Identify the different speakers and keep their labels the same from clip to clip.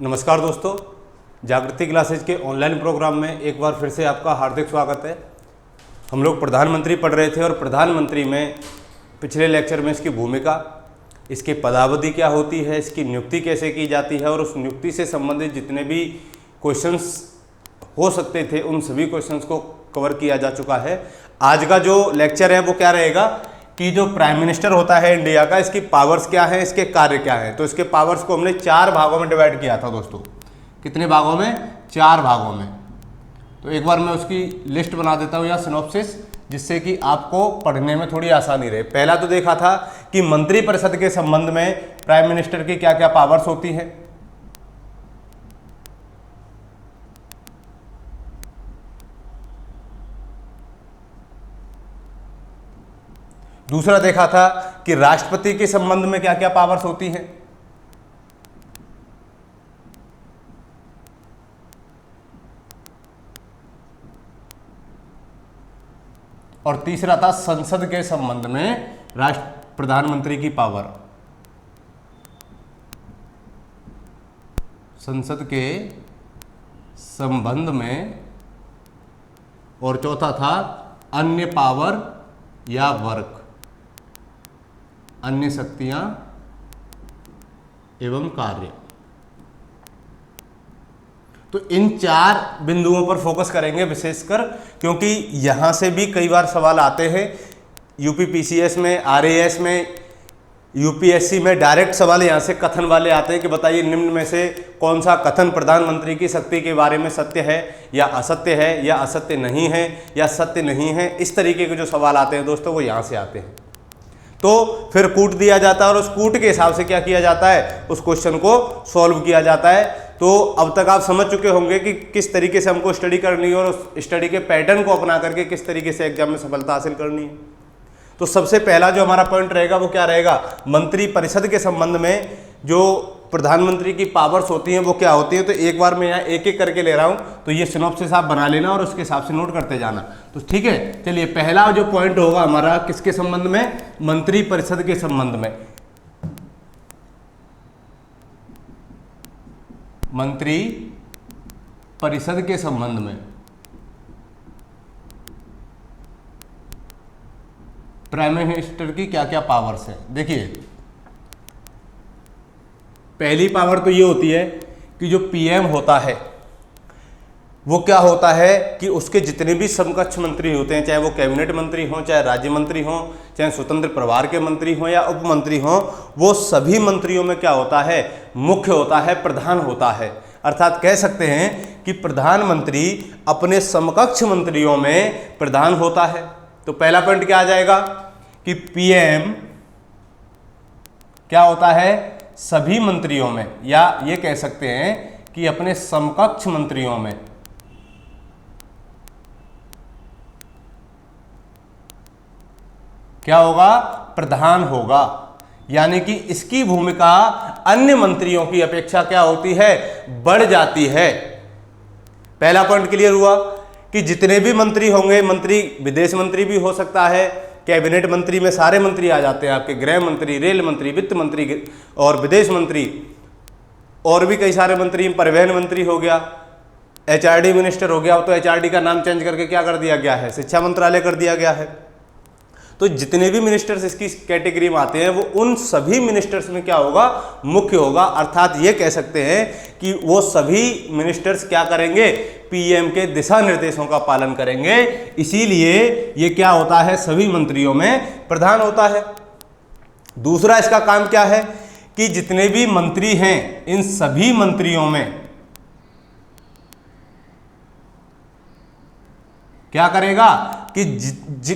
Speaker 1: नमस्कार दोस्तों, जागृति क्लासेज के ऑनलाइन प्रोग्राम में एक बार फिर से आपका हार्दिक स्वागत है। हम लोग प्रधानमंत्री पढ़ रहे थे और प्रधानमंत्री में पिछले लेक्चर में इसकी भूमिका, इसकी पदावधि क्या होती है, इसकी नियुक्ति कैसे की जाती है और उस नियुक्ति से संबंधित जितने भी क्वेश्चंस हो सकते थे उन सभी क्वेश्चंस को कवर किया जा चुका है। आज का जो लेक्चर है वो क्या रहेगा कि जो प्राइम मिनिस्टर होता है इंडिया का, इसकी पावर्स क्या है, इसके कार्य क्या है। तो इसके पावर्स को हमने 4 भागों में डिवाइड किया था दोस्तों। कितने भागों में? 4 भागों में। तो एक बार मैं उसकी लिस्ट बना देता हूँ या सिनॉप्सिस, जिससे कि आपको पढ़ने में थोड़ी आसानी रहे। पहला तो देखा था कि मंत्रिपरिषद के संबंध में प्राइम मिनिस्टर की क्या क्या पावर्स होती हैं। दूसरा देखा था कि राष्ट्रपति के संबंध में क्या क्या पावर्स होती हैं। और तीसरा था संसद के संबंध में प्रधानमंत्री की पावर, संसद के संबंध में। और चौथा था अन्य पावर या वर्क, अन्य शक्तियां एवं कार्य। तो इन 4 बिंदुओं पर फोकस करेंगे विशेषकर, क्योंकि यहां से भी कई बार सवाल आते हैं। यूपीपीसीएस में, आरएएस में, यूपीएससी में डायरेक्ट सवाल यहां से कथन वाले आते हैं कि बताइए निम्न में से कौन सा कथन प्रधानमंत्री की शक्ति के बारे में सत्य है या असत्य है, या असत्य नहीं है या सत्य नहीं है। इस तरीके के जो सवाल आते हैं दोस्तों वो यहां से आते हैं। तो फिर कूट दिया जाता है और उस कूट के हिसाब से क्या किया जाता है, उस क्वेश्चन को सॉल्व किया जाता है। तो अब तक आप समझ चुके होंगे कि किस तरीके से हमको स्टडी करनी है और उस स्टडी के पैटर्न को अपना करके किस तरीके से एग्जाम में सफलता हासिल करनी है। तो सबसे पहला जो हमारा पॉइंट रहेगा वो क्या रहेगा, मंत्रिपरिषद के संबंध में जो प्रधानमंत्री की पावर्स होती हैं वो क्या होती है। तो एक बार मैं यहाँ एक एक करके ले रहा हूँ, तो ये सिनॉप्सिस आप बना लेना और उसके हिसाब से नोट करते जाना। तो ठीक है, चलिए पहला जो पॉइंट होगा हमारा किसके संबंध में, मंत्रिपरिषद के संबंध में। मंत्री परिषद के संबंध में प्राइम मिनिस्टर की क्या क्या पावर्स हैं। देखिए पहली पावर तो ये होती है कि जो पीएम होता है वो क्या होता है कि उसके जितने भी समकक्ष मंत्री होते हैं, चाहे वो कैबिनेट मंत्री हों, चाहे राज्य मंत्री हों, चाहे स्वतंत्र प्रभार के मंत्री हों या उप मंत्री हों, वो सभी मंत्रियों में क्या होता है, मुख्य होता है, प्रधान होता है। अर्थात कह सकते हैं कि प्रधानमंत्री अपने समकक्ष मंत्रियों में प्रधान होता है। तो पहला पॉइंट क्या आ जाएगा कि पीएम क्या होता है, सभी मंत्रियों में, या ये कह सकते हैं कि अपने समकक्ष मंत्रियों में क्या होगा, प्रधान होगा। यानी कि इसकी भूमिका अन्य मंत्रियों की अपेक्षा क्या होती है, बढ़ जाती है। पहला पॉइंट क्लियर हुआ कि जितने भी मंत्री होंगे, मंत्री विदेश मंत्री भी हो सकता है, कैबिनेट मंत्री में सारे मंत्री आ जाते हैं आपके, गृह मंत्री, रेल मंत्री, वित्त मंत्री और विदेश मंत्री, और भी कई सारे मंत्री, परिवहन मंत्री हो गया, एचआरडी मिनिस्टर हो गया। तो एचआरडी का नाम चेंज करके क्या कर दिया गया है, शिक्षा मंत्रालय कर दिया गया है। तो जितने भी मिनिस्टर्स इसकी कैटेगरी में आते हैं वो उन सभी मिनिस्टर्स में क्या होगा, मुख्य होगा। अर्थात ये कह सकते हैं कि वो सभी मिनिस्टर्स क्या करेंगे, पीएम के दिशा निर्देशों का पालन करेंगे। इसीलिए ये क्या होता है, सभी मंत्रियों में प्रधान होता है। दूसरा इसका काम क्या है कि जितने भी मंत्री हैं इन सभी मंत्रियों में क्या करेगा कि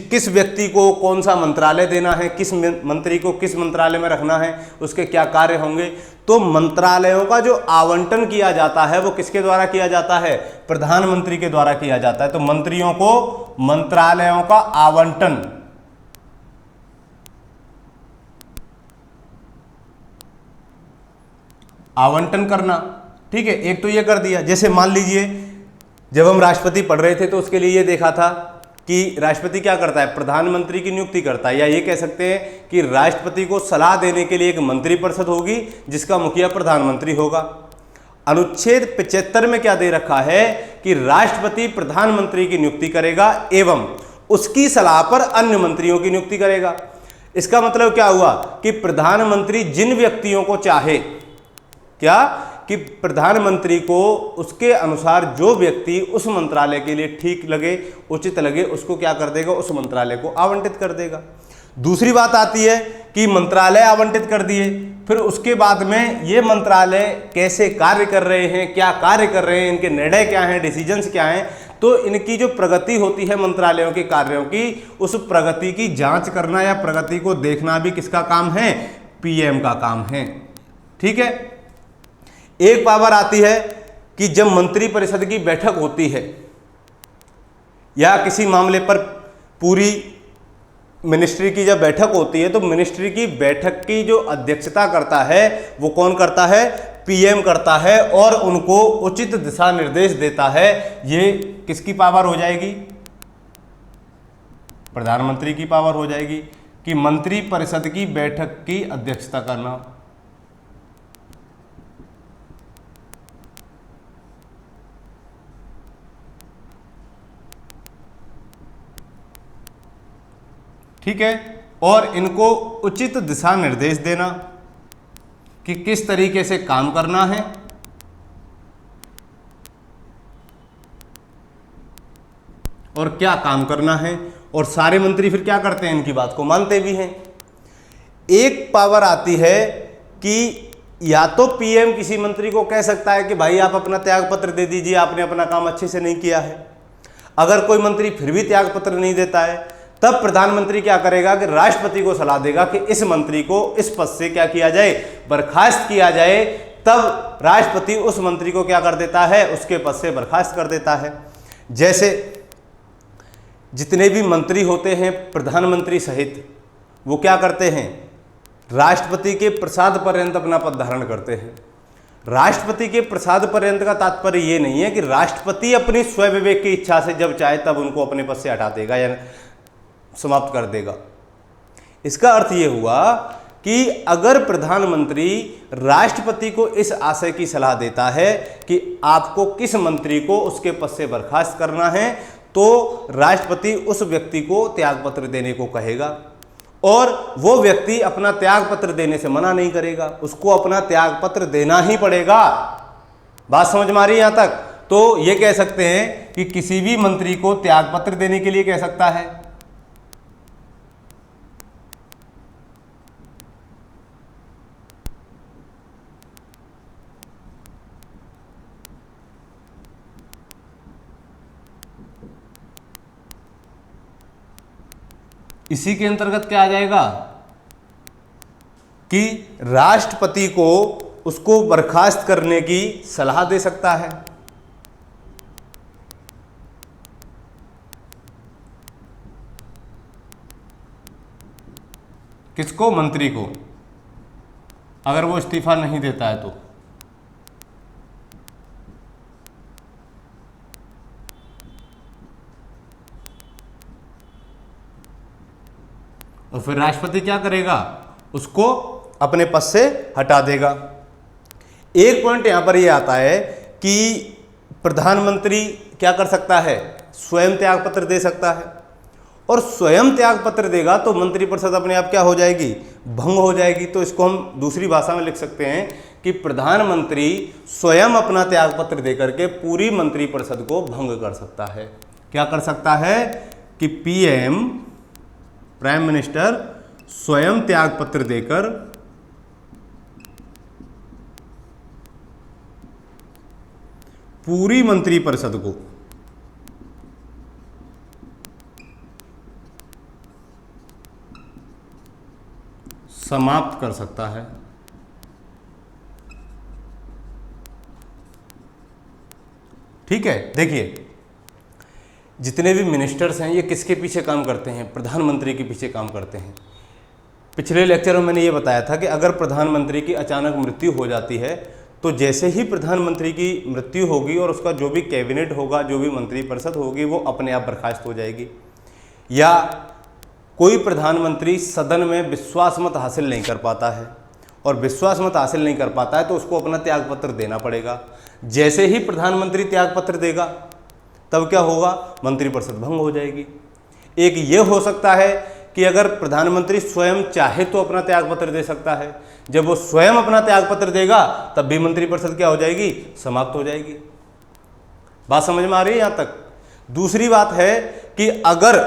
Speaker 1: किस व्यक्ति को कौन सा मंत्रालय देना है, किस मंत्री को किस मंत्रालय में रखना है, उसके क्या कार्य होंगे। तो मंत्रालयों का जो आवंटन किया जाता है वो किसके द्वारा किया जाता है, प्रधानमंत्री के द्वारा किया जाता है। तो मंत्रियों को मंत्रालयों का आवंटन करना, ठीक है। एक तो ये कर दिया। जैसे मान लीजिए जब हम राष्ट्रपति पढ़ रहे थे तो उसके लिए ये देखा था कि राष्ट्रपति क्या करता है, प्रधानमंत्री की नियुक्ति करता है, या ये कह सकते हैं कि राष्ट्रपति को सलाह देने के लिए एक मंत्रिपरिषद होगी जिसका मुखिया प्रधानमंत्री होगा। अनुच्छेद 75 में क्या दे रखा है कि राष्ट्रपति प्रधानमंत्री की नियुक्ति करेगा एवं उसकी सलाह पर अन्य मंत्रियों की नियुक्ति करेगा। इसका मतलब क्या हुआ कि प्रधानमंत्री जिन व्यक्तियों को चाहे, क्या कि प्रधानमंत्री को उसके अनुसार जो व्यक्ति उस मंत्रालय के लिए ठीक लगे, उचित लगे, उसको क्या कर देगा, उस मंत्रालय को आवंटित कर देगा। दूसरी बात आती है कि मंत्रालय आवंटित कर दिए, फिर उसके बाद में ये मंत्रालय कैसे कार्य कर रहे हैं, क्या कार्य कर रहे हैं, इनके निर्णय क्या हैं, डिसीजंस क्या हैं, तो इनकी जो प्रगति होती है मंत्रालयों के कार्यों की, उस प्रगति की जांच करना या प्रगति को देखना भी किसका काम है, पीएम का काम है। ठीक है। एक पावर आती है कि जब मंत्री परिषद की बैठक होती है या किसी मामले पर पूरी मिनिस्ट्री की जब बैठक होती है, तो मिनिस्ट्री की बैठक की जो अध्यक्षता करता है वो कौन करता है, पीएम करता है, और उनको उचित दिशा निर्देश देता है। ये किसकी पावर हो जाएगी, प्रधानमंत्री की पावर हो जाएगी कि मंत्री परिषद की बैठक की अध्यक्षता करना। ठीक है। और इनको उचित दिशा निर्देश देना कि किस तरीके से काम करना है, और क्या काम करना है, और सारे मंत्री फिर क्या करते हैं, इनकी बात को मानते भी हैं। एक पावर आती है कि या तो पीएम किसी मंत्री को कह सकता है कि भाई आप अपना त्याग पत्र दे दीजिए, आपने अपना काम अच्छे से नहीं किया है। अगर कोई मंत्री फिर भी त्याग पत्र नहीं देता है, तब प्रधानमंत्री क्या करेगा कि राष्ट्रपति को सलाह देगा कि इस मंत्री को इस पद से क्या किया जाए, बर्खास्त किया जाए। तब राष्ट्रपति उस मंत्री को क्या कर देता है, उसके पद से बर्खास्त कर देता है। जैसे जितने भी मंत्री होते हैं प्रधानमंत्री सहित, वो क्या करते हैं, राष्ट्रपति के प्रसाद पर्यंत अपना पद धारण करते हैं। राष्ट्रपति के प्रसाद पर्यंत का तात्पर्य ये नहीं है कि राष्ट्रपति अपनी स्वविवेक की इच्छा से जब चाहे तब उनको अपने पद से हटा देगा या समाप्त कर देगा। इसका अर्थ ये हुआ कि अगर प्रधानमंत्री राष्ट्रपति को इस आशय की सलाह देता है कि आपको किस मंत्री को उसके पद से बर्खास्त करना है, तो राष्ट्रपति उस व्यक्ति को त्यागपत्र देने को कहेगा, और वो व्यक्ति अपना त्यागपत्र देने से मना नहीं करेगा, उसको अपना त्यागपत्र देना ही पड़ेगा। बात समझ में आ रही है यहां तक? तो ये कह सकते हैं कि किसी भी मंत्री को त्यागपत्र देने के लिए कह सकता है। इसी के अंतर्गत क्या आ जाएगा कि राष्ट्रपति को उसको बर्खास्त करने की सलाह दे सकता है। किसको, मंत्री को, अगर वो इस्तीफा नहीं देता है तो। और फिर राष्ट्रपति क्या करेगा, उसको अपने पद से हटा देगा। एक पॉइंट यहां पर यह आता है कि प्रधानमंत्री क्या कर सकता है, स्वयं त्यागपत्र दे सकता है, और स्वयं त्यागपत्र देगा तो मंत्रिपरिषद अपने आप क्या हो जाएगी, भंग हो जाएगी। तो इसको हम दूसरी भाषा में लिख सकते हैं कि प्रधानमंत्री स्वयं अपना त्यागपत्र देकर के पूरी मंत्रिपरिषद को भंग कर सकता है। क्या कर सकता है कि पीएम, प्राइम मिनिस्टर स्वयं त्यागपत्र देकर पूरी मंत्रिपरिषद को समाप्त कर सकता है। ठीक है। देखिए, जितने भी मिनिस्टर्स हैं ये किसके पीछे काम करते हैं, प्रधानमंत्री के पीछे काम करते हैं। पिछले लेक्चर में मैंने ये बताया था कि अगर प्रधानमंत्री की अचानक मृत्यु हो जाती है तो जैसे ही प्रधानमंत्री की मृत्यु होगी और उसका जो भी कैबिनेट होगा, जो भी मंत्रिपरिषद होगी, वो अपने आप बर्खास्त हो जाएगी। या कोई प्रधानमंत्री सदन में विश्वास मत हासिल नहीं कर पाता है और विश्वास मत हासिल नहीं कर पाता है तो उसको अपना त्यागपत्र देना पड़ेगा। जैसे ही प्रधानमंत्री त्यागपत्र देगा तब क्या होगा, मंत्रिपरिषद भंग हो जाएगी। एक ये हो सकता है कि अगर प्रधानमंत्री स्वयं चाहे तो अपना त्यागपत्र दे सकता है, जब वो स्वयं अपना त्यागपत्र देगा तब भी मंत्रिपरिषद क्या हो जाएगी, समाप्त हो जाएगी। बात समझ में आ रही है यहां तक। दूसरी बात है कि अगर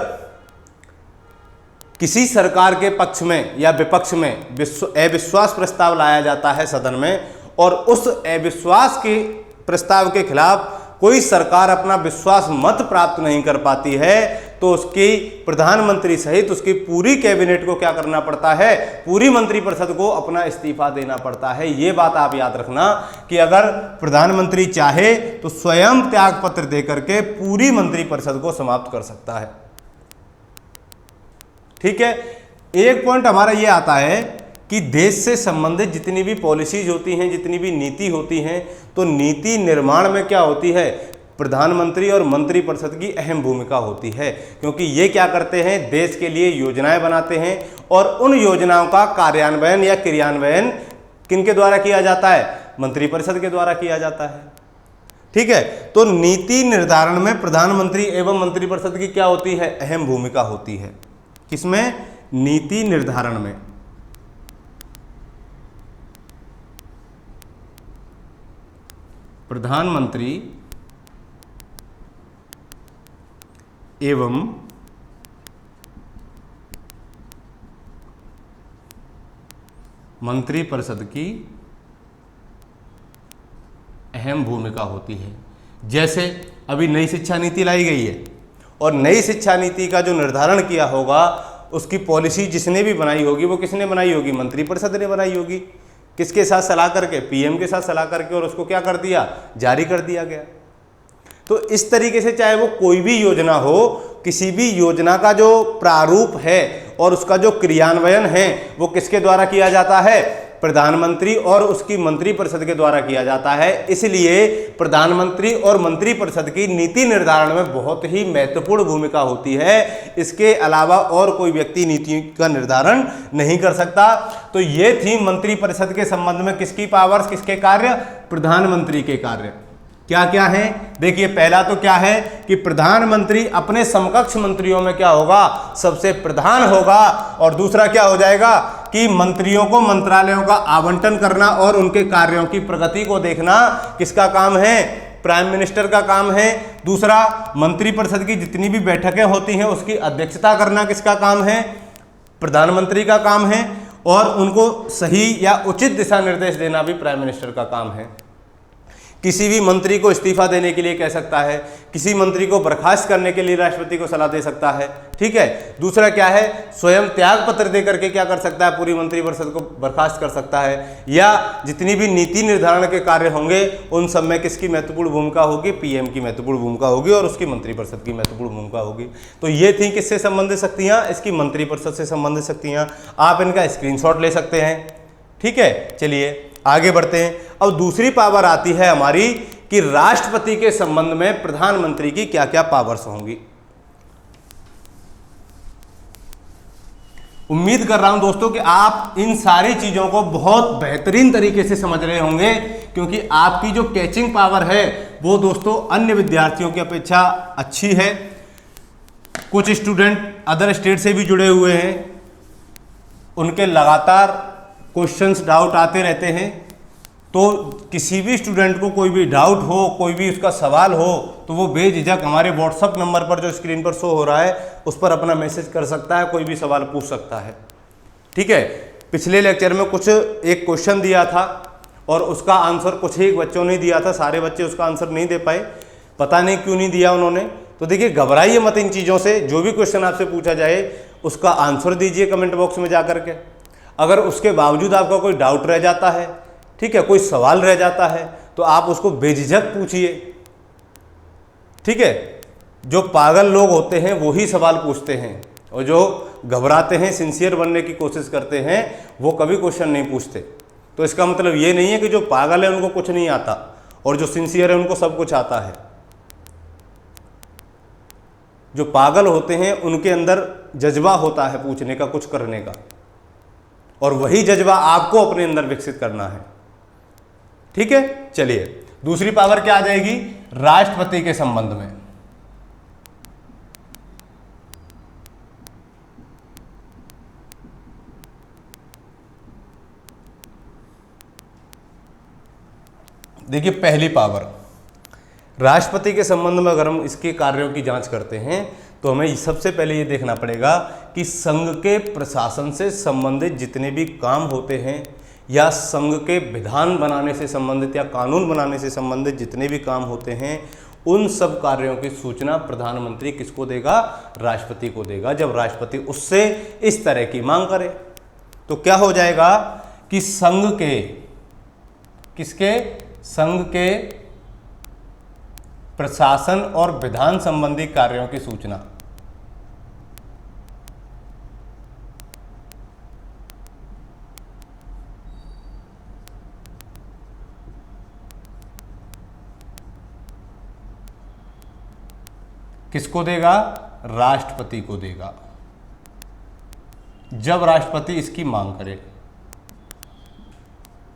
Speaker 1: किसी सरकार के पक्ष में या विपक्ष में अविश्वास प्रस्ताव लाया जाता है सदन में और उस अविश्वास के प्रस्ताव के खिलाफ कोई सरकार अपना विश्वास मत प्राप्त नहीं कर पाती है तो उसकी प्रधानमंत्री सहित उसकी पूरी कैबिनेट को क्या करना पड़ता है, पूरी मंत्रिपरिषद को अपना इस्तीफा देना पड़ता है। ये बात आप याद रखना कि अगर प्रधानमंत्री चाहे तो स्वयं त्यागपत्र देकर के पूरी मंत्रिपरिषद को समाप्त कर सकता है। ठीक है। एक पॉइंट हमारा ये आता है कि देश से संबंधित जितनी भी पॉलिसीज होती हैं, जितनी भी नीति होती हैं, तो नीति निर्माण में क्या होती है, प्रधानमंत्री और मंत्रिपरिषद की अहम भूमिका होती है, क्योंकि ये क्या करते हैं, देश के लिए योजनाएं बनाते हैं और उन योजनाओं का कार्यान्वयन या क्रियान्वयन किनके द्वारा किया जाता है, मंत्रिपरिषद के द्वारा किया जाता है। ठीक है। तो नीति निर्धारण में प्रधानमंत्री एवं मंत्रिपरिषद की क्या होती है, अहम भूमिका होती है। किसमें, नीति निर्धारण में। प्रधानमंत्री एवं मंत्रिपरिषद की अहम भूमिका होती है। जैसे अभी नई शिक्षा नीति लाई गई है और नई शिक्षा नीति का जो निर्धारण किया होगा उसकी पॉलिसी जिसने भी बनाई होगी वो किसने बनाई होगी, मंत्रिपरिषद ने बनाई होगी। किसके साथ सलाह करके, पीएम के साथ सलाह करके, और उसको क्या कर दिया, जारी कर दिया गया। तो इस तरीके से चाहे वो कोई भी योजना हो, किसी भी योजना का जो प्रारूप है और उसका जो क्रियान्वयन है वो किसके द्वारा किया जाता है, प्रधानमंत्री और उसकी मंत्रिपरिषद के द्वारा किया जाता है। इसलिए प्रधानमंत्री और मंत्रिपरिषद की नीति निर्धारण में बहुत ही महत्वपूर्ण भूमिका होती है। इसके अलावा और कोई व्यक्ति नीति का निर्धारण नहीं कर सकता। तो ये थी मंत्रिपरिषद के संबंध में किसकी पावर्स, किसके कार्य, प्रधानमंत्री के कार्य क्या क्या है। देखिए पहला तो क्या है कि प्रधानमंत्री अपने समकक्ष मंत्रियों में क्या होगा, सबसे प्रधान होगा। और दूसरा क्या हो जाएगा कि मंत्रियों को मंत्रालयों का आवंटन करना और उनके कार्यों की प्रगति को देखना किसका काम है, प्राइम मिनिस्टर का काम है। दूसरा, मंत्रिपरिषद की जितनी भी बैठकें होती हैं उसकी अध्यक्षता करना किसका काम है, प्रधानमंत्री का काम है। और उनको सही या उचित दिशा निर्देश देना भी प्राइम मिनिस्टर का काम है। किसी भी मंत्री को इस्तीफा देने के लिए कह सकता है, किसी मंत्री को बर्खास्त करने के लिए राष्ट्रपति को सलाह दे सकता है। ठीक है। दूसरा क्या है, स्वयं त्याग पत्र दे करके क्या कर सकता है, पूरी मंत्रिपरिषद को बर्खास्त कर सकता है। या जितनी भी नीति निर्धारण के कार्य होंगे उन सब में किसकी महत्वपूर्ण भूमिका होगी, पीएम की महत्वपूर्ण भूमिका होगी और उसकी मंत्रिपरिषद की महत्वपूर्ण भूमिका होगी। तो ये थी किससे संबंधित शक्तियाँ, इसकी मंत्रिपरिषद से संबंधित शक्तियाँ। आप इनका स्क्रीनशॉट ले सकते हैं। ठीक है। चलिए आगे बढ़ते हैं। अब दूसरी पावर आती है हमारी कि राष्ट्रपति के संबंध में प्रधानमंत्री की क्या क्या पावर्स होंगी। उम्मीद कर रहा हूं दोस्तों कि आप इन सारी चीजों को बहुत बेहतरीन तरीके से समझ रहे होंगे, क्योंकि आपकी जो कैचिंग पावर है वो दोस्तों अन्य विद्यार्थियों की अपेक्षा अच्छी है। कुछ स्टूडेंट अदर स्टेट से भी जुड़े हुए हैं, उनके लगातार क्वेश्चंस डाउट आते रहते हैं। तो किसी भी स्टूडेंट को कोई भी डाउट हो, कोई भी उसका सवाल हो तो वो बेझिझक हमारे व्हाट्सएप नंबर पर जो स्क्रीन पर शो हो रहा है उस पर अपना मैसेज कर सकता है, कोई भी सवाल पूछ सकता है। ठीक है। पिछले लेक्चर में एक क्वेश्चन दिया था और उसका आंसर कुछ ही बच्चों ने दिया था, सारे बच्चे उसका आंसर नहीं दे पाए, पता नहीं क्यों नहीं दिया उन्होंने। तो देखिए घबराइए मत इन चीज़ों से, जो भी क्वेश्चन आपसे पूछा जाए उसका आंसर दीजिए कमेंट बॉक्स में जा करके। अगर उसके बावजूद आपका कोई डाउट रह जाता है, ठीक है, कोई सवाल रह जाता है तो आप उसको बेझिझक पूछिए। ठीक है। जो पागल लोग होते हैं वो ही सवाल पूछते हैं और जो घबराते हैं, सिंसियर बनने की कोशिश करते हैं, वो कभी क्वेश्चन नहीं पूछते। तो इसका मतलब ये नहीं है कि जो पागल है उनको कुछ नहीं आता और जो सिंसियर है उनको सब कुछ आता है। जो पागल होते हैं उनके अंदर जज्बा होता है पूछने का, कुछ करने का। और वही जज्बा आपको अपने अंदर विकसित करना है। ठीक है, चलिए दूसरी पावर क्या आ जाएगी, राष्ट्रपति के संबंध में। देखिए पहली पावर, राष्ट्रपति के संबंध में अगर हम इसके कार्यों की जांच करते हैं तो हमें सबसे पहले ये देखना पड़ेगा कि संघ के प्रशासन से संबंधित जितने भी काम होते हैं या संघ के विधान बनाने से संबंधित या कानून बनाने से संबंधित जितने भी काम होते हैं, उन सब कार्यों की सूचना प्रधानमंत्री किसको देगा, राष्ट्रपति को देगा। जब राष्ट्रपति उससे इस तरह की मांग करे तो क्या हो जाएगा कि संघ के, किसके, संघ के प्रशासन और विधान संबंधी कार्यों की सूचना किसको देगा, राष्ट्रपति को देगा, जब राष्ट्रपति इसकी मांग करे।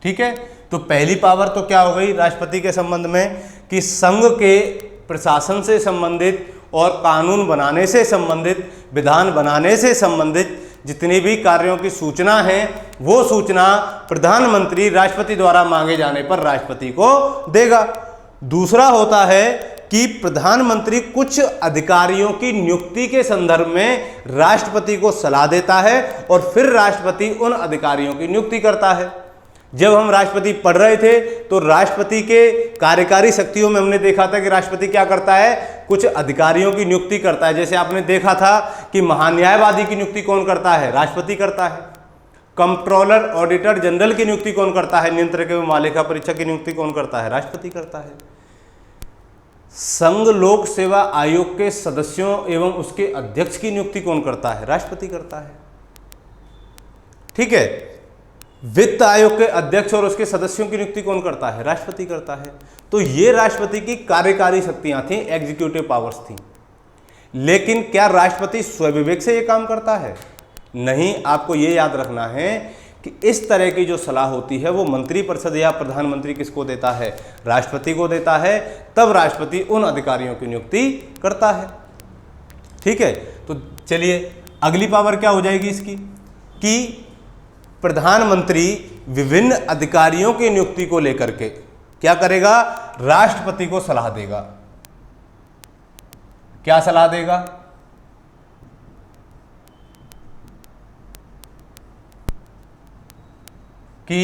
Speaker 1: ठीक है, तो पहली पावर तो क्या हो गई राष्ट्रपति के संबंध में कि संघ के प्रशासन से संबंधित और कानून बनाने से संबंधित, विधान बनाने से संबंधित जितनी भी कार्यों की सूचना है, वो सूचना प्रधानमंत्री राष्ट्रपति द्वारा मांगे जाने पर राष्ट्रपति को देगा। दूसरा होता है कि प्रधानमंत्री कुछ अधिकारियों की नियुक्ति के संदर्भ में राष्ट्रपति को सलाह देता है और फिर राष्ट्रपति उन अधिकारियों की नियुक्ति करता है। जब हम राष्ट्रपति पढ़ रहे थे तो राष्ट्रपति के कार्यकारी शक्तियों में हमने देखा था कि राष्ट्रपति क्या करता है, कुछ अधिकारियों की नियुक्ति करता है। जैसे आपने देखा था कि महान्यायवादी की नियुक्ति कौन करता है, राष्ट्रपति करता है। कंट्रोलर ऑडिटर जनरल की नियुक्ति कौन करता है, नियंत्रक एवं महालेखा परीक्षक की नियुक्ति कौन करता है, राष्ट्रपति करता है। संघ लोक सेवा आयोग के सदस्यों एवं उसके अध्यक्ष की नियुक्ति कौन करता है, राष्ट्रपति करता है। ठीक है, वित्त आयोग के अध्यक्ष और उसके सदस्यों की नियुक्ति कौन करता है, राष्ट्रपति करता है। तो ये राष्ट्रपति की कार्यकारी शक्तियां थी, एग्जीक्यूटिव पावर्स थी। लेकिन क्या राष्ट्रपति स्वविवेक से ये काम करता है, नहीं। आपको ये याद रखना है कि इस तरह की जो सलाह होती है वो मंत्रिपरिषद या प्रधानमंत्री किसको देता है, राष्ट्रपति को देता है। तब राष्ट्रपति उन अधिकारियों की नियुक्ति करता है। ठीक है, तो चलिए अगली पावर क्या हो जाएगी इसकी कि प्रधानमंत्री विभिन्न अधिकारियों की नियुक्ति को लेकर के क्या करेगा, राष्ट्रपति को सलाह देगा। क्या सलाह देगा, कि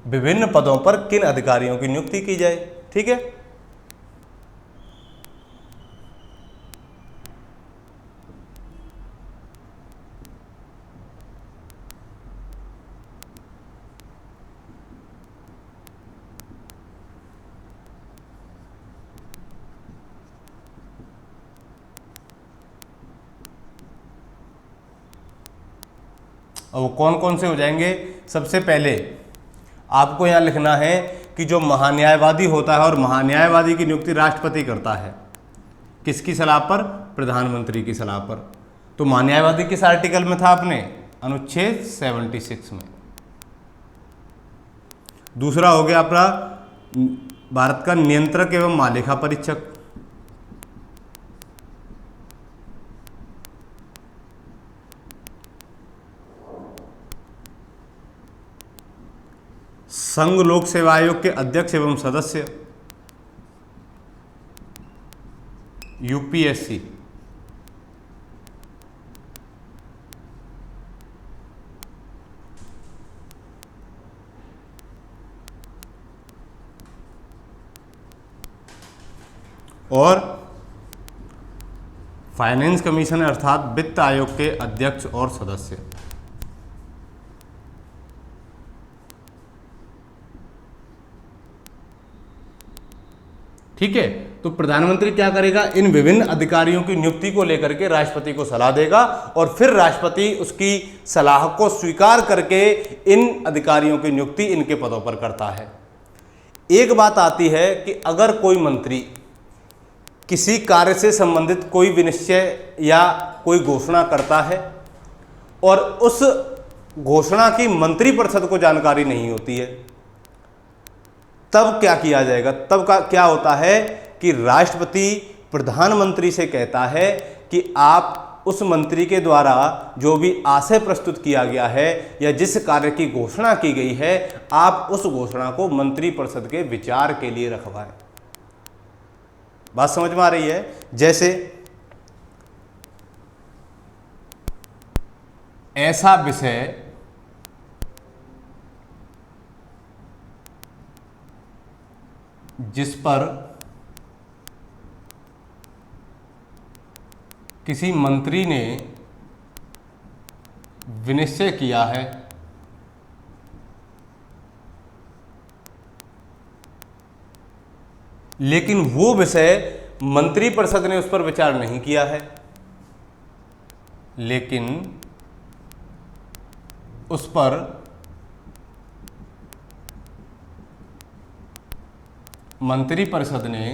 Speaker 1: विभिन्न पदों पर किन अधिकारियों की नियुक्ति की जाए। ठीक है, और वो कौन कौन से हो जाएंगे। सबसे पहले आपको यहाँ लिखना है कि जो महान्यायवादी होता है, और महान्यायवादी की नियुक्ति राष्ट्रपति करता है, किसकी सलाह पर, प्रधानमंत्री की सलाह पर। तो महान्यायवादी किस आर्टिकल में था अपने, अनुच्छेद 76 में। दूसरा हो गया अपना भारत का नियंत्रक एवं महालेखा परीक्षक, संघ लोक सेवा आयोग के अध्यक्ष एवं सदस्य, यूपीएससी। और फाइनेंस कमीशन अर्थात वित्त आयोग के अध्यक्ष और सदस्य। ठीक है, तो प्रधानमंत्री क्या करेगा, इन विभिन्न अधिकारियों की नियुक्ति को लेकर के राष्ट्रपति को सलाह देगा और फिर राष्ट्रपति उसकी सलाह को स्वीकार करके इन अधिकारियों की नियुक्ति इनके पदों पर करता है। एक बात आती है कि अगर कोई मंत्री किसी कार्य से संबंधित कोई विनिश्चय या कोई घोषणा करता है और उस घोषणा की मंत्रिपरिषद को जानकारी नहीं होती है, तब क्या किया जाएगा? तब का क्या होता है कि राष्ट्रपति प्रधानमंत्री से कहता है कि आप उस मंत्री के द्वारा जो भी आशय प्रस्तुत किया गया है या जिस कार्य की घोषणा की गई है, आप उस घोषणा को मंत्रिपरिषद के विचार के लिए रखवाएं। बात समझ में आ रही है? जैसे ऐसा विषय जिस पर किसी मंत्री ने विनिश्चय किया है, लेकिन वो विषय मंत्रिपरिषद ने उस पर विचार नहीं किया है, लेकिन उस पर मंत्रिपरिषद ने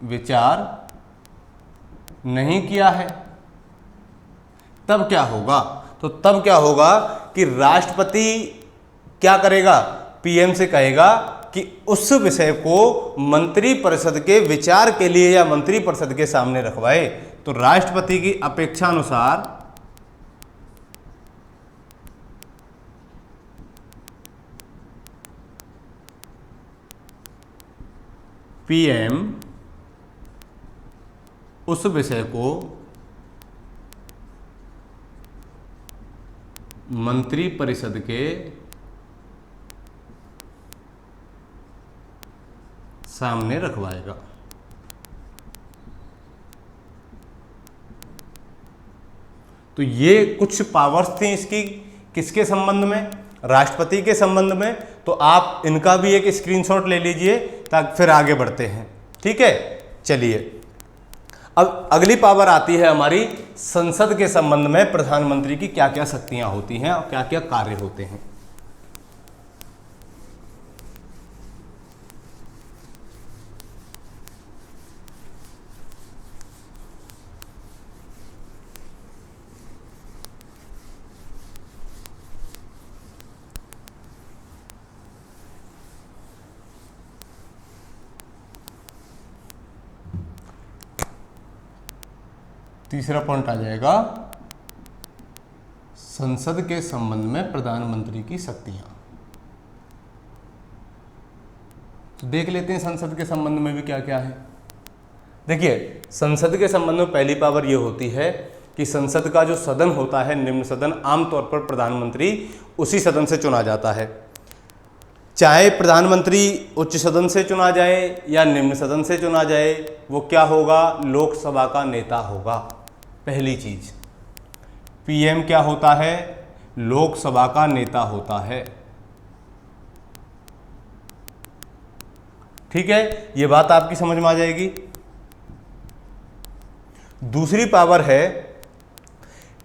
Speaker 1: विचार नहीं किया है, तब क्या होगा? तो तब क्या होगा कि राष्ट्रपति क्या करेगा? पीएम से कहेगा कि उस विषय को मंत्रिपरिषद के विचार के लिए या मंत्रिपरिषद के सामने रखवाए। तो राष्ट्रपति की अपेक्षा अनुसार पीएम उस विषय को मंत्रिपरिषद के सामने रखवाएगा। तो ये कुछ पावर्स थी इसकी, किसके संबंध में? राष्ट्रपति के संबंध में। तो आप इनका भी एक स्क्रीनशॉट ले लीजिए ताकि फिर आगे बढ़ते हैं। ठीक है, चलिए अब अगली पावर आती है हमारी संसद के संबंध में प्रधानमंत्री की क्या क्या शक्तियां होती हैं और क्या क्या कार्य होते हैं। तीसरा पॉइंट आ जाएगा संसद के संबंध में प्रधानमंत्री की शक्तियां। तो देख लेते हैं संसद के संबंध में भी क्या क्या है। देखिए, संसद के संबंध में पहली पावर यह होती है कि संसद का जो सदन होता है, निम्न सदन, आमतौर पर प्रधानमंत्री उसी सदन से चुना जाता है। चाहे प्रधानमंत्री उच्च सदन से चुना जाए या निम्न सदन से चुना जाए, वो क्या होगा? लोकसभा का नेता होगा। पहली चीज, पीएम क्या होता है? लोकसभा का नेता होता है। ठीक है, ये बात आपकी समझ में आ जाएगी। दूसरी पावर है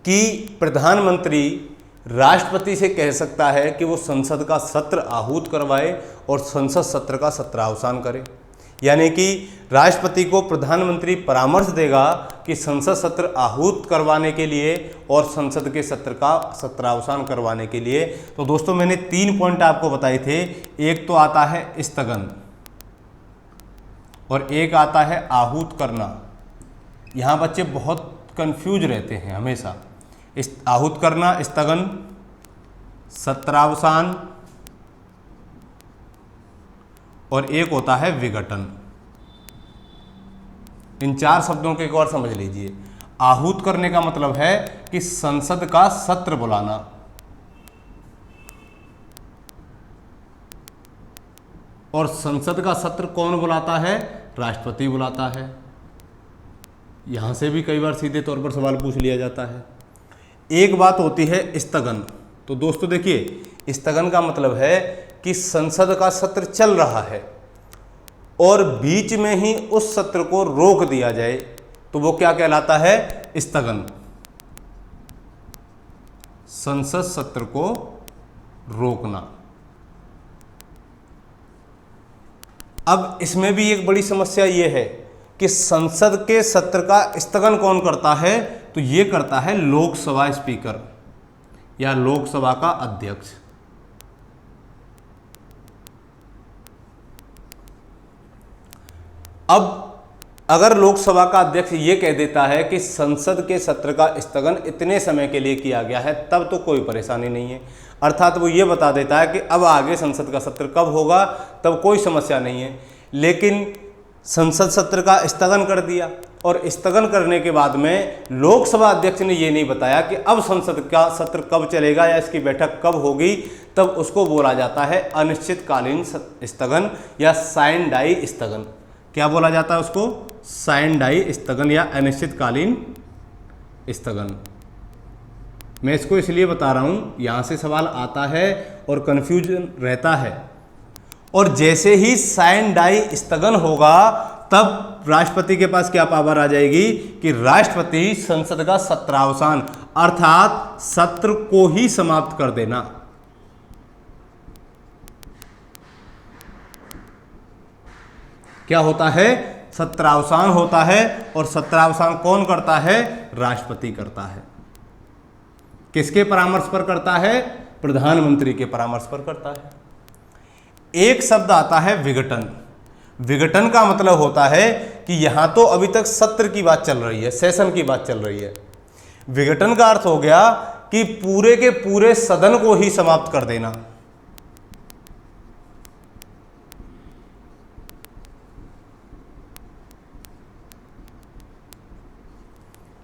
Speaker 1: कि प्रधानमंत्री राष्ट्रपति से कह सकता है कि वो संसद का सत्र आहूत करवाए और संसद सत्र का सत्रावसान करे। यानी कि राष्ट्रपति को प्रधानमंत्री परामर्श देगा कि संसद सत्र आहूत करवाने के लिए और संसद के सत्र का सत्रावसान करवाने के लिए। तो दोस्तों, मैंने 3 पॉइंट आपको बताए थे। एक तो आता है स्थगन और एक आता है आहूत करना। यहाँ बच्चे बहुत कंफ्यूज रहते हैं हमेशा। आहूत करना, स्थगन, सत्रावसान और एक होता है विघटन। इन 4 शब्दों को एक और समझ लीजिए। आहूत करने का मतलब है कि संसद का सत्र बुलाना, और संसद का सत्र कौन बुलाता है? राष्ट्रपति बुलाता है। यहां से भी कई बार सीधे तौर पर सवाल पूछ लिया जाता है। एक बात होती है स्थगन। तो दोस्तों देखिए, स्थगन का मतलब है कि संसद का सत्र चल रहा है और बीच में ही उस सत्र को रोक दिया जाए, तो वो क्या कहलाता है? स्थगन। संसद सत्र को रोकना। अब इसमें भी एक बड़ी समस्या ये है कि संसद के सत्र का स्थगन कौन करता है? तो तो ये करता है लोकसभा स्पीकर या लोकसभा का अध्यक्ष। अब अगर लोकसभा का अध्यक्ष ये कह देता है कि संसद के सत्र का स्थगन इतने समय के लिए किया गया है, तब तो कोई परेशानी नहीं है। अर्थात वो ये बता देता है कि अब आगे संसद का सत्र कब होगा, तब कोई समस्या नहीं है। लेकिन संसद सत्र का स्थगन कर दिया और स्थगन करने के बाद में लोकसभा अध्यक्ष ने ये नहीं बताया कि अब संसद का सत्र कब चलेगा या इसकी बैठक कब होगी, तब उसको बोला जाता है अनिश्चितकालीन स्थगन या साइन डाई स्थगन। क्या बोला जाता है उसको? साइन डाई स्थगन या अनिश्चितकालीन स्थगन। मैं इसको इसलिए बता रहा हूं, यहां से सवाल आता है और कंफ्यूजन रहता है। और जैसे ही साइन डाई स्थगन होगा तब राष्ट्रपति के पास क्या पावर आ जाएगी कि राष्ट्रपति संसद का सत्रावसान अर्थात सत्र को ही समाप्त कर देना। क्या होता है? सत्रावसान होता है। और सत्रावसान कौन करता है? राष्ट्रपति करता है। किसके परामर्श पर करता है? प्रधानमंत्री के परामर्श पर करता है। एक शब्द आता है विघटन। विघटन का मतलब होता है कि यहां तो अभी तक सत्र की बात चल रही है, सेशन की बात चल रही है। विघटन का अर्थ हो गया कि पूरे के पूरे सदन को ही समाप्त कर देना।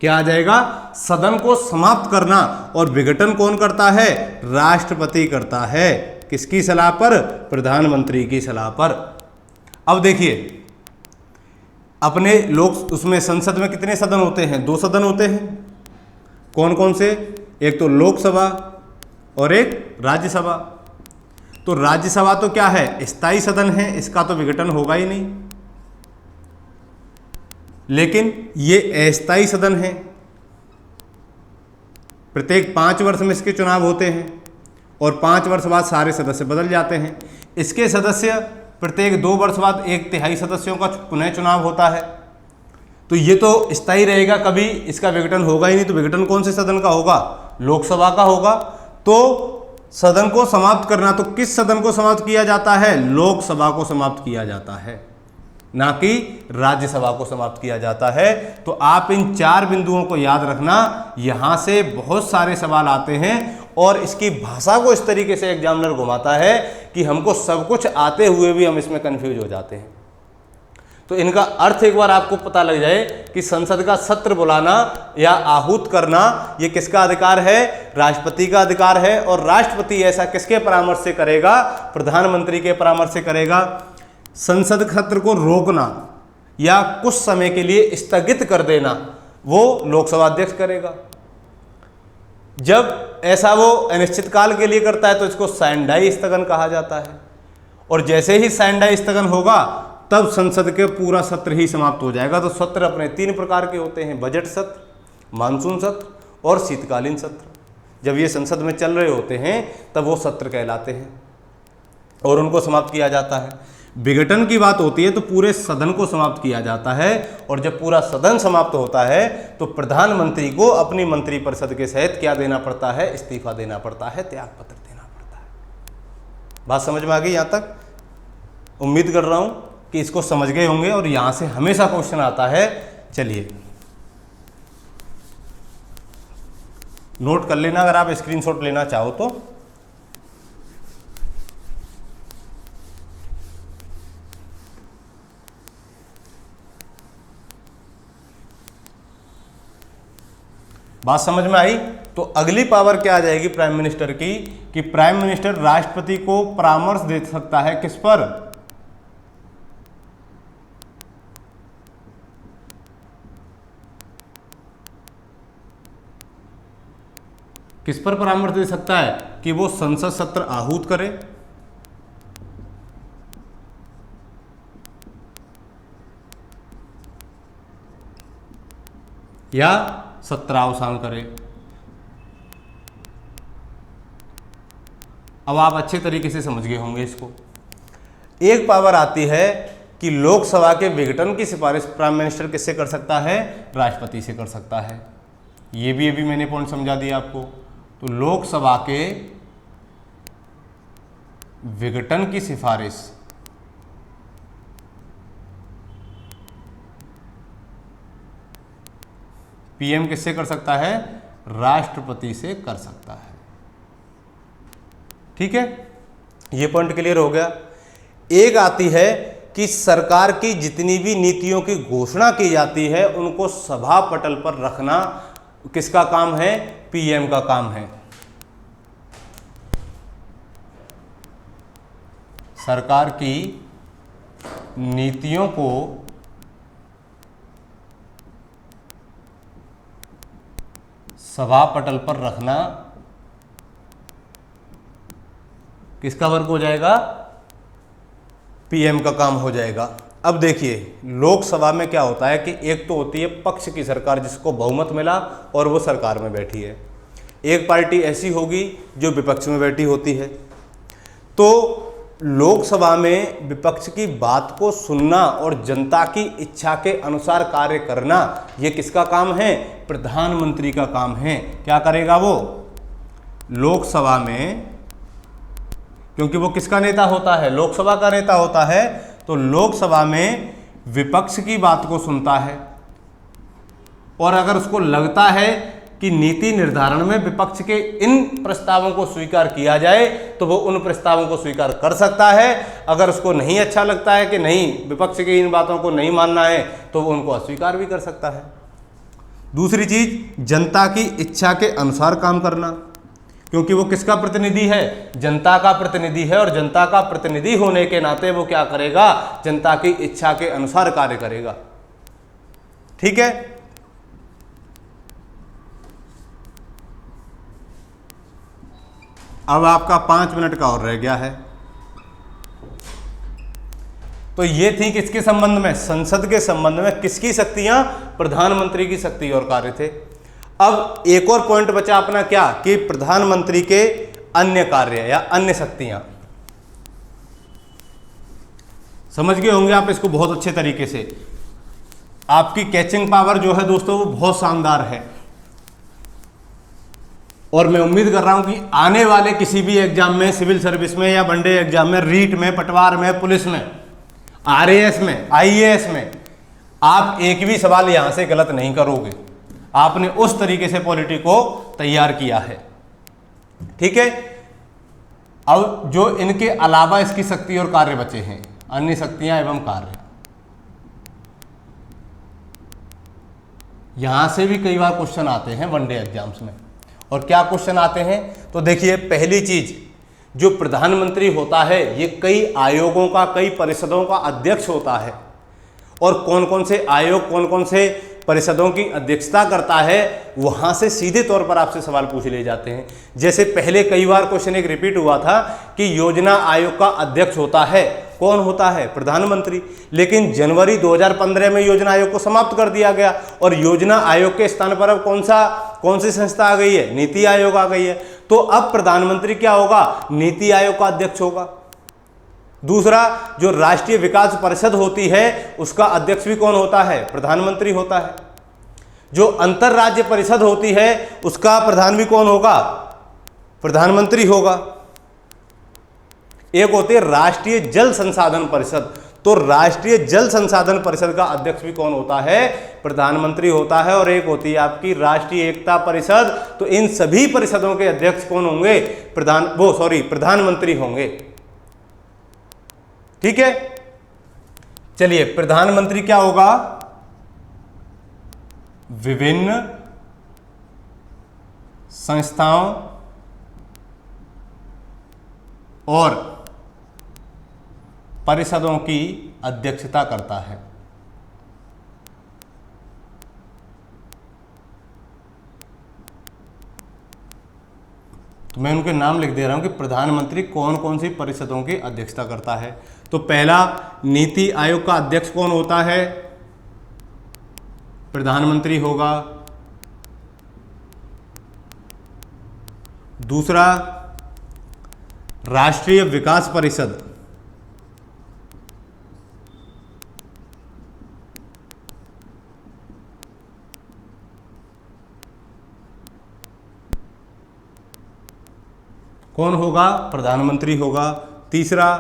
Speaker 1: क्या आ जाएगा? सदन को समाप्त करना। और विघटन कौन करता है? राष्ट्रपति करता है। किसकी सलाह पर? प्रधानमंत्री की सलाह पर। अब देखिए, अपने लोग उसमें संसद में कितने सदन होते हैं? 2 सदन होते हैं। कौन कौन से? एक तो लोकसभा और एक राज्यसभा। तो राज्यसभा तो क्या है? स्थायी सदन है, इसका तो विघटन होगा ही नहीं। लेकिन ये अस्थायी सदन है। प्रत्येक 5 वर्ष में इसके चुनाव होते हैं और 5 वर्ष बाद सारे सदस्य बदल जाते हैं। इसके सदस्य प्रत्येक 2 वर्ष बाद 1/3 सदस्यों का पुनः चुनाव होता है। तो ये तो स्थायी रहेगा, कभी इसका विघटन होगा ही नहीं। तो विघटन कौन से सदन का होगा? लोकसभा का होगा। तो सदन को समाप्त करना, तो किस सदन को समाप्त किया जाता है? लोकसभा को समाप्त किया जाता है, ना कि राज्यसभा को समाप्त किया जाता है। तो आप इन 4 बिंदुओं को याद रखना। यहां से बहुत सारे सवाल आते हैं और इसकी भाषा को इस तरीके से एग्जामिनर घुमाता है कि हमको सब कुछ आते हुए भी हम इसमें कंफ्यूज हो जाते हैं। तो इनका अर्थ एक बार आपको पता लग जाए कि संसद का सत्र बुलाना या आहूत करना ये किसका अधिकार है? राष्ट्रपति का अधिकार है। और राष्ट्रपति ऐसा किसके परामर्श से करेगा? प्रधानमंत्री के परामर्श से करेगा। संसद सत्र को रोकना या कुछ समय के लिए स्थगित कर देना वो लोकसभा अध्यक्ष करेगा। जब ऐसा वो अनिश्चितकाल के लिए करता है तो इसको साइन डाई स्थगन कहा जाता है। और जैसे ही साइन डाई स्थगन होगा तब संसद के पूरा सत्र ही समाप्त हो जाएगा। तो सत्र अपने 3 प्रकार के होते हैं: बजट सत्र, मानसून सत्र और शीतकालीन सत्र। जब ये संसद में चल रहे होते हैं तब वो सत्र कहलाते हैं और उनको समाप्त किया जाता है। विघटन की बात होती है तो पूरे सदन को समाप्त किया जाता है। और जब पूरा सदन समाप्त होता है तो प्रधानमंत्री को अपनी मंत्रिपरिषद के सहित क्या देना पड़ता है? इस्तीफा देना पड़ता है, त्यागपत्र देना पड़ता है। बात समझ में आ गई? यहां तक उम्मीद कर रहा हूं कि इसको समझ गए होंगे। और यहां से हमेशा क्वेश्चन आता है। चलिए नोट कर लेना अगर आप स्क्रीनशॉट लेना चाहो तो। बात समझ में आई? तो अगली पावर क्या आ जाएगी प्राइम मिनिस्टर की कि प्राइम मिनिस्टर राष्ट्रपति को परामर्श दे सकता है। किस पर? किस पर परामर्श दे सकता है? कि वो संसद सत्र आहूत करे या सत्रावसान करे। अब आप अच्छे तरीके से समझ गए होंगे इसको। एक पावर आती है कि लोकसभा के विघटन की सिफारिश प्राइम मिनिस्टर किससे कर सकता है? राष्ट्रपति से कर सकता है। ये भी अभी मैंने पॉइंट समझा दिया आपको। तो लोकसभा के विघटन की सिफारिश पीएम किससे कर सकता है? राष्ट्रपति से कर सकता है। ठीक है, ये पॉइंट क्लियर हो गया। एक आती है कि सरकार की जितनी भी नीतियों की घोषणा की जाती है उनको सभा पटल पर रखना किसका काम है? पीएम का काम है। सरकार की नीतियों को सभा पटल पर रखना किसका वर्क हो जाएगा? पीएम का काम हो जाएगा। अब देखिए लोकसभा में क्या होता है कि एक तो होती है पक्ष की सरकार जिसको बहुमत मिला और वो सरकार में बैठी है, एक पार्टी ऐसी होगी जो विपक्ष में बैठी होती है। तो लोकसभा में विपक्ष की बात को सुनना और जनता की इच्छा के अनुसार कार्य करना ये किसका काम है? प्रधानमंत्री का काम है। क्या करेगा वो? लोकसभा में, क्योंकि वो किसका नेता होता है? लोकसभा का नेता होता है। तो लोकसभा में विपक्ष की बात को सुनता है और अगर उसको लगता है कि नीति निर्धारण में विपक्ष के इन प्रस्तावों को स्वीकार किया जाए तो वो उन प्रस्तावों को स्वीकार कर सकता है। अगर उसको नहीं अच्छा लगता है कि नहीं विपक्ष की इन बातों को नहीं मानना है तो वो उनको अस्वीकार भी कर सकता है। दूसरी चीज, जनता की इच्छा के अनुसार काम करना, क्योंकि वो किसका प्रतिनिधि है? जनता का प्रतिनिधि है और जनता का प्रतिनिधि होने के नाते वो क्या करेगा? जनता की इच्छा के अनुसार कार्य करेगा। ठीक है, अब आपका 5 मिनट का और रह गया है। तो ये थी किसके संबंध में? संसद के संबंध में। किसकी शक्तियां? प्रधानमंत्री की शक्ति और कार्य थे। अब एक और पॉइंट बचा अपना, क्या कि प्रधानमंत्री के अन्य कार्य या अन्य शक्तियां। समझ गए होंगे आप इसको बहुत अच्छे तरीके से। आपकी कैचिंग पावर जो है दोस्तों वो बहुत शानदार है और मैं उम्मीद कर रहा हूं कि आने वाले किसी भी एग्जाम में, सिविल सर्विस में या वनडे एग्जाम में, रीट में, पटवार में, पुलिस में, आरएएस में, आईएएस में, आप एक भी सवाल यहां से गलत नहीं करोगे। आपने उस तरीके से पॉलिटी को तैयार किया है। ठीक है, अब जो इनके अलावा इसकी शक्ति और कार्य बचे हैं, अन्य शक्तियां एवं कार्य, यहां से भी कई बार क्वेश्चन आते हैं वनडे एग्जाम्स में। और क्या क्वेश्चन आते हैं? तो देखिए, पहली चीज, जो प्रधानमंत्री होता है ये कई आयोगों का, कई परिषदों का अध्यक्ष होता है और कौन कौन से आयोग, कौन कौन से परिषदों की अध्यक्षता करता है, वहां से सीधे तौर पर आपसे सवाल पूछ लिए जाते हैं। जैसे पहले कई बार क्वेश्चन एक रिपीट हुआ था कि योजना आयोग का अध्यक्ष होता है, कौन होता है? प्रधानमंत्री। लेकिन जनवरी 2015 में योजना आयोग को समाप्त कर दिया गया और योजना आयोग के स्थान पर अब कौन सी संस्था आ गई है? नीति आयोग आ गई है। तो अब प्रधानमंत्री क्या होगा? नीति आयोग का अध्यक्ष होगा। दूसरा, जो राष्ट्रीय विकास परिषद होती है उसका अध्यक्ष भी कौन होता है? प्रधानमंत्री होता है। जो अंतरराज्य परिषद होती है उसका प्रधान भी कौन होगा? प्रधानमंत्री होगा। एक होती है राष्ट्रीय जल संसाधन परिषद, तो राष्ट्रीय जल संसाधन परिषद का अध्यक्ष भी कौन होता है? प्रधानमंत्री होता है। और एक होती है आपकी राष्ट्रीय एकता परिषद, तो इन सभी परिषदों के अध्यक्ष कौन होंगे? प्रधानमंत्री होंगे। ठीक है, चलिए, प्रधानमंत्री क्या होगा? विभिन्न संस्थाओं और परिषदों की अध्यक्षता करता है। तो मैं उनके नाम लिख दे रहा हूं कि प्रधानमंत्री कौन कौन सी परिषदों की अध्यक्षता करता है। तो पहला, नीति आयोग का अध्यक्ष कौन होता है? प्रधानमंत्री होगा। दूसरा, राष्ट्रीय विकास परिषद, कौन होगा? प्रधानमंत्री होगा। तीसरा,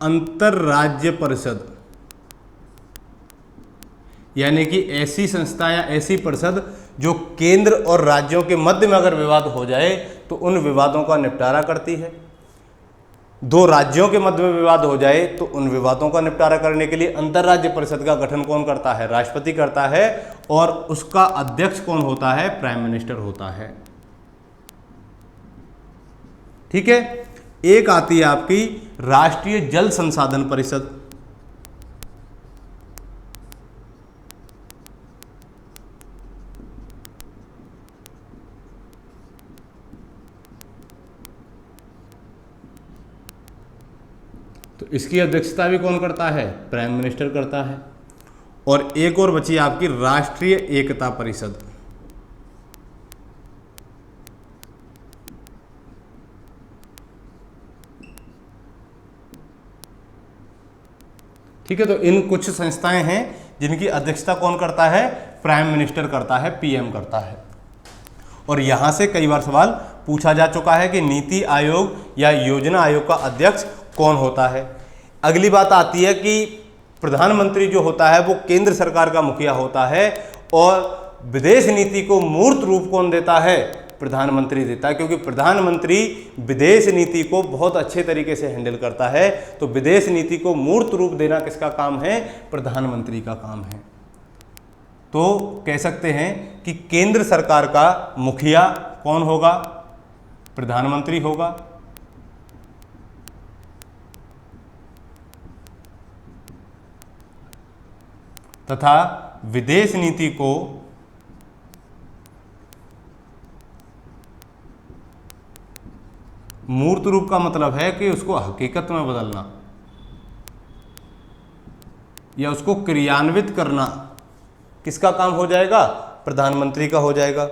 Speaker 1: अंतरराज्य परिषद, यानी कि ऐसी संस्था या ऐसी परिषद जो केंद्र और राज्यों के मध्य में अगर विवाद हो जाए तो उन विवादों का निपटारा करती है। दो राज्यों के मध्य में विवाद हो जाए तो उन विवादों का निपटारा करने के लिए अंतरराज्य परिषद का गठन कौन करता है? राष्ट्रपति करता है। और उसका अध्यक्ष कौन होता है? प्राइम मिनिस्टर होता है। ठीक है। एक आती है आपकी राष्ट्रीय जल संसाधन परिषद। तो इसकी अध्यक्षता भी कौन करता है? प्राइम मिनिस्टर करता है। और एक और बची आपकी राष्ट्रीय एकता परिषद। ठीक है। तो इन कुछ संस्थाएं हैं जिनकी अध्यक्षता कौन करता है? प्राइम मिनिस्टर करता है, पीएम करता है। और यहां से कई बार सवाल पूछा जा चुका है कि नीति आयोग या योजना आयोग का अध्यक्ष कौन होता है। अगली बात आती है कि प्रधानमंत्री जो होता है वो केंद्र सरकार का मुखिया होता है और विदेश नीति को मूर्त रूप कौन देता है? प्रधानमंत्री देता है, क्योंकि प्रधानमंत्री विदेश नीति को बहुत अच्छे तरीके से हैंडल करता है। तो विदेश नीति को मूर्त रूप देना किसका काम है? प्रधानमंत्री का काम है। तो कह सकते हैं कि केंद्र सरकार का मुखिया कौन होगा? प्रधानमंत्री होगा। तथा विदेश नीति को मूर्त रूप का मतलब है कि उसको हकीकत में बदलना या उसको क्रियान्वित करना किसका काम हो जाएगा? प्रधानमंत्री का हो जाएगा।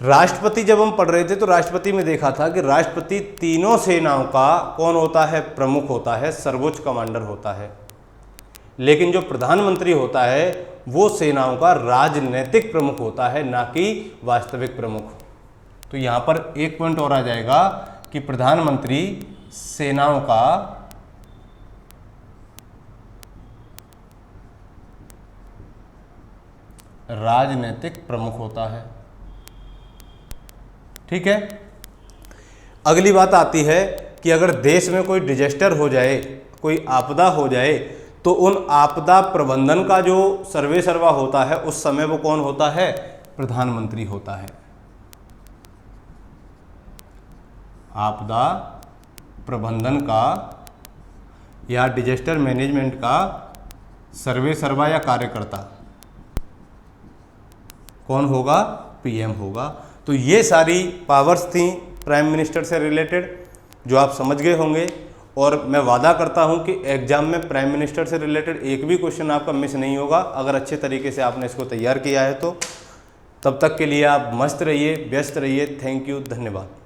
Speaker 1: राष्ट्रपति जब हम पढ़ रहे थे तो राष्ट्रपति में देखा था कि राष्ट्रपति तीनों सेनाओं का कौन होता है? प्रमुख होता है, सर्वोच्च कमांडर होता है। लेकिन जो प्रधानमंत्री होता है वो सेनाओं का राजनीतिक प्रमुख होता है, ना कि वास्तविक प्रमुख। तो यहां पर एक पॉइंट और आ जाएगा कि प्रधानमंत्री सेनाओं का राजनीतिक प्रमुख होता है। ठीक है। अगली बात आती है कि अगर देश में कोई डिजास्टर हो जाए, कोई आपदा हो जाए, तो उन आपदा प्रबंधन का जो सर्वे सर्वा होता है उस समय वो कौन होता है? प्रधानमंत्री होता है। आपदा प्रबंधन का या डिजास्टर मैनेजमेंट का सर्वे सर्वा या कार्यकर्ता कौन होगा? पीएम होगा। तो ये सारी पावर्स थी प्राइम मिनिस्टर से रिलेटेड जो आप समझ गए होंगे। और मैं वादा करता हूं कि एग्जाम में प्राइम मिनिस्टर से रिलेटेड एक भी क्वेश्चन आपका मिस नहीं होगा, अगर अच्छे तरीके से आपने इसको तैयार किया है तो। तब तक के लिए आप मस्त रहिए, व्यस्त रहिए। थैंक यू, धन्यवाद।